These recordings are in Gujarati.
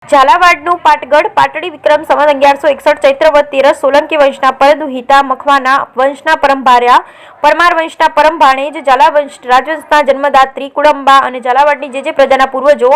ઝાલાવાડનું પાટગઢ પાટડી વિક્રમ સંવત 1161 ચૈત્રવદ 13 સોલંકી વંશના પરદુહિતા મખવાના વંશના પરમભાર્યા પરમાર વંશના પરમ ભાણેજ ઝાલાવંશ રાજવંશના જન્મદાત્રી કુળંબા અને ઝાલાવાડની જે પ્રજાના પૂર્વજો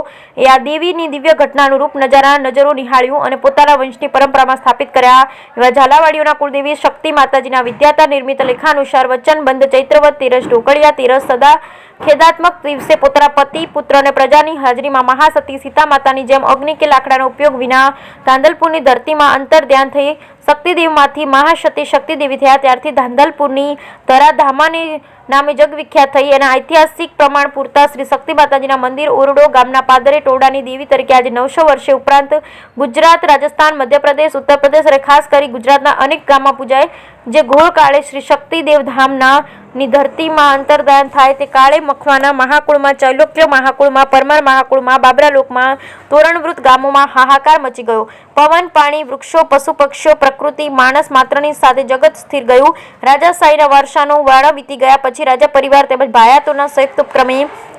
એ આ દેવીની દિવ્ય ઘટનાનું રૂપ નજરો નિહાળ્યું અને પોતાના વંશની પરંપરામાં સ્થાપિત કર્યા એવા ઝાલાવાડીઓના કુળદેવી શક્તિ માતાજીના વિદ્યાતા નિર્મિત લેખાનુસાર વચનબંધ ચૈત્રવદ 13 ઢોકળિયા 13 સદા ખેદાત્મક દિવસે પોતાના પતિ પુત્ર અને પ્રજાની હાજરીમાં મહાસતી સીતા માતાની જેમ અગ્નિ કે લાકડાનો ઉપયોગ વિના ધાંધલપુરની ધરતીમાં અંતર ધ્યાન થઈ શક્તિદેવમાંથી મહાસતી શક્તિદેવી થયા. ત્યારથી ધાંધલપુરની ધરાધામાની નામે જગવિખ્યાત થઈ અને ઐતિહાસિક પ્રમાણ પૂરતા શ્રી શક્તિ માતાજીના મંદિર ઓરડો ગામના પાદરે ટોડાની દેવી તરીકે આજે 900 વર્ષે ઉપરાંત ગુજરાત, રાજસ્થાન, મધ્યપ્રદેશ, ઉત્તર પ્રદેશ અને ખાસ કરી ગુજરાતના અનેક ગામમાં પૂજાય. જે ઘોળ કાળે શ્રી શક્તિદેવ ધામના ની ધરતીમાં અંતર્ધાન થાય તે કાળે મખવાના મહાકુળમાં, ચૈલોક્ય મહાકુળમાં, પરમાર મહાકુળમાં, બાબરાલોકમાં, તોરણવૃત ગામોમાં હાહાકાર મચી ગયો. પવન, પાણી, વૃક્ષો, પશુ પક્ષીઓ, પ્રકૃતિ, માણસ માત્રની સાથે જગત સ્થિર ગયું. રાજાશાહીના વર્ષાનો વાળા વીતી ગયા પછી રાજા પરિવાર તેમજ ભાયાતોના સંયુક્ત ક્રમે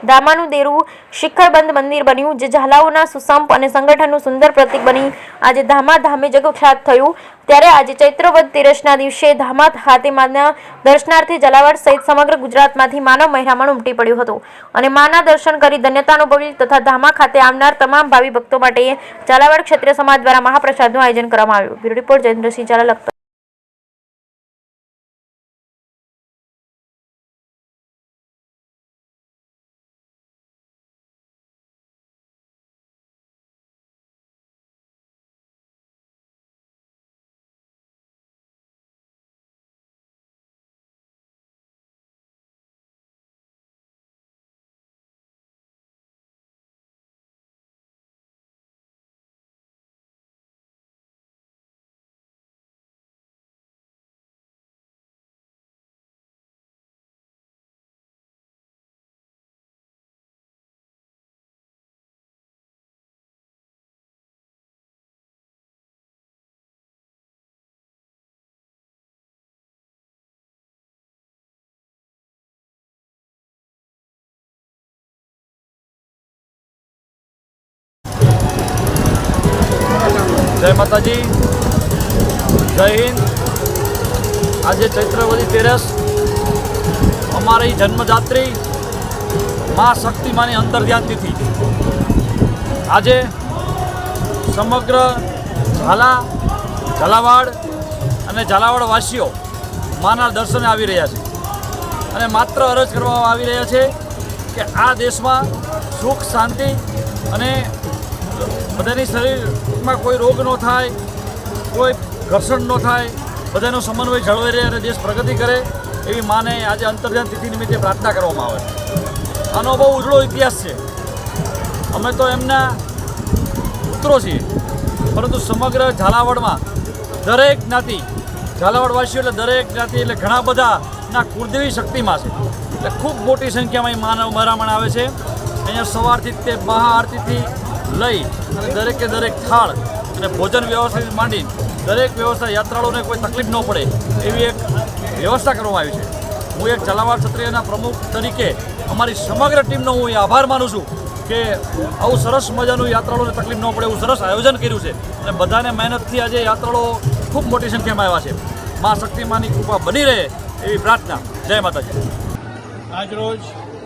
ધામાનું દેરું શિખરબંધ મંદિર બન્યું, જે ઝાલાઓના સુસંપ અને સંગઠનનું સુંદર પ્રતીક બની આજે ધામા ધામે જગખ્યાત થયું. ત્યારે આજે ચૈત્રવદ 13ના દિવસે ધામા ખાતે માના દર્શનાર્થે ઝાલાવાડ સહિત સમગ્ર ગુજરાતમાંથી માનવ મહેરામણ ઉમટી પડ્યું હતું અને માના દર્શન કરી ધન્યતા અનુભવી તથા ધામા ખાતે આવનાર તમામ ભાવિ ભક્તો માટે ઝાલાવાડ ક્ષત્રિય સમાજ દ્વારા મહાપ્રસાદનું આયોજન કરવામાં આવ્યું. Bureau report Jayendrasinh Jhala Lakhtar. જય માતાજી, જય હિન્દ. આજે ચૈત્રવદી 13 અમારી જન્મદાત્રી મા શક્તિમાની અંતર્ધ્યાન તિથિ. આજે સમગ્ર ઝાલાવાડ અને ઝાલાવાડવાસીઓ માના દર્શને આવી રહ્યા છે અને માત્ર અરજ કરવામાં આવી રહ્યા છે કે આ દેશમાં સુખ, શાંતિ અને બધાની શરીરમાં કોઈ રોગ ન થાય, કોઈ ઘર્ષણ ન થાય, બધાનો સમન્વય જળવાઈ રહે અને દેશ પ્રગતિ કરે એવી માને આજે અંતર્ધ્યાન તિથિ નિમિત્તે પ્રાર્થના કરવામાં આવે છે. આનો બહુ ઉજળો ઇતિહાસ છે. અમે તો એમના પુત્રો છીએ, પરંતુ સમગ્ર ઝાલાવાડમાં દરેક જ્ઞાતિ, ઝાલાવાડવાસીઓ એટલે દરેક જ્ઞાતિ એટલે ઘણા બધાના કુળદેવી શક્તિમાં છે. એટલે ખૂબ મોટી સંખ્યામાં માનવ મરામણ આવે છે. અહીંયા સવારથી તે મહાઆરતીથી લઈ અને દરેકે દરેક થાળ અને ભોજન વ્યવસ્થાથી માંડી દરેક વ્યવસ્થા યાત્રાળુઓને કોઈ તકલીફ ન પડે એવી એક વ્યવસ્થા કરવામાં આવી છે. હું એક ઝાલાવાડ ક્ષત્રિયના પ્રમુખ તરીકે અમારી સમગ્ર ટીમનો હું આભાર માનું છું કે આવું સરસ મજાનું યાત્રાળુઓને તકલીફ ન પડે એવું સરસ આયોજન કર્યું છે અને બધાને મહેનતથી આજે યાત્રાળુઓ ખૂબ મોટી સંખ્યામાં આવ્યા છે. મા શક્તિમાની કૃપા બની રહે એવી પ્રાર્થના. જય માતાજી. આજરોજ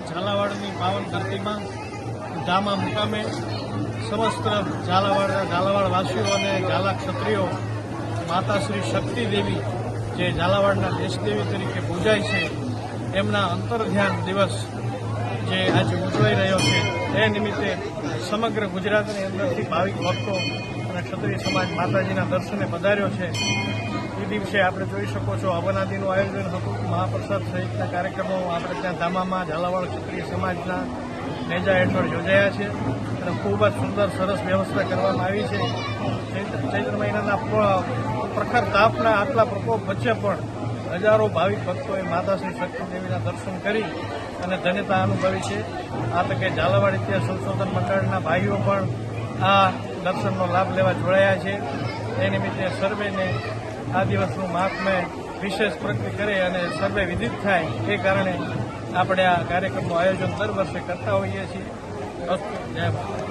ઝાલાવાડની પાવન ધરતીમાં ધામા મુકામે સમસ્ત ઝાલાવાડવાસીઓ અને ઝાલા ક્ષત્રિયો માતા શ્રી શક્તિ દેવી જે ઝાલાવાડના દેશદેવી તરીકે પૂજાય છે એમના અંતર્ધ્યાન દિવસ જે આજે ઉજવાઈ રહ્યો છે એ નિમિત્તે સમગ્ર ગુજરાતની અંદરથી ભાવિક ભક્તો અને ક્ષત્રિય સમાજ માતાજીના દર્શને પધાર્યો છે. એ દિવસે આપણે જોઈ શકો છો અવનાદીનું આયોજન હતું. મહાપ્રસાદ સહિતના કાર્યક્રમો આપણે ત્યાં ધામામાં ઝાલાવાડ ક્ષત્રિય સમાજના નેજા હેઠળ યોજાયા છે અને ખૂબ જ સુંદર સરસ વ્યવસ્થા કરવામાં આવી છે. ચૈત્ર મહિનાના પ્રખર તાપના આટલા પ્રકોપ વચ્ચે પણ હજારો ભાવિક ભક્તોએ માતા શ્રી શક્તિદેવીના દર્શન કરી અને ધન્યતા અનુભવી છે. આ તકે ઝાલાવાડ ઇતિહાસ સંશોધન મંડળના ભાઈઓ પણ આ દર્શનનો લાભ લેવા જોડાયા છે. એ નિમિત્તે સર્વેને આ દિવસનું મહાત્મ્ય વિશેષ પ્રગતિ કરે અને સર્વે વિદિત થાય એ કારણે આપણે આ કાર્યક્રમનું આયોજન દર વર્ષે કરતા હોઈએ છીએ. જય માતા.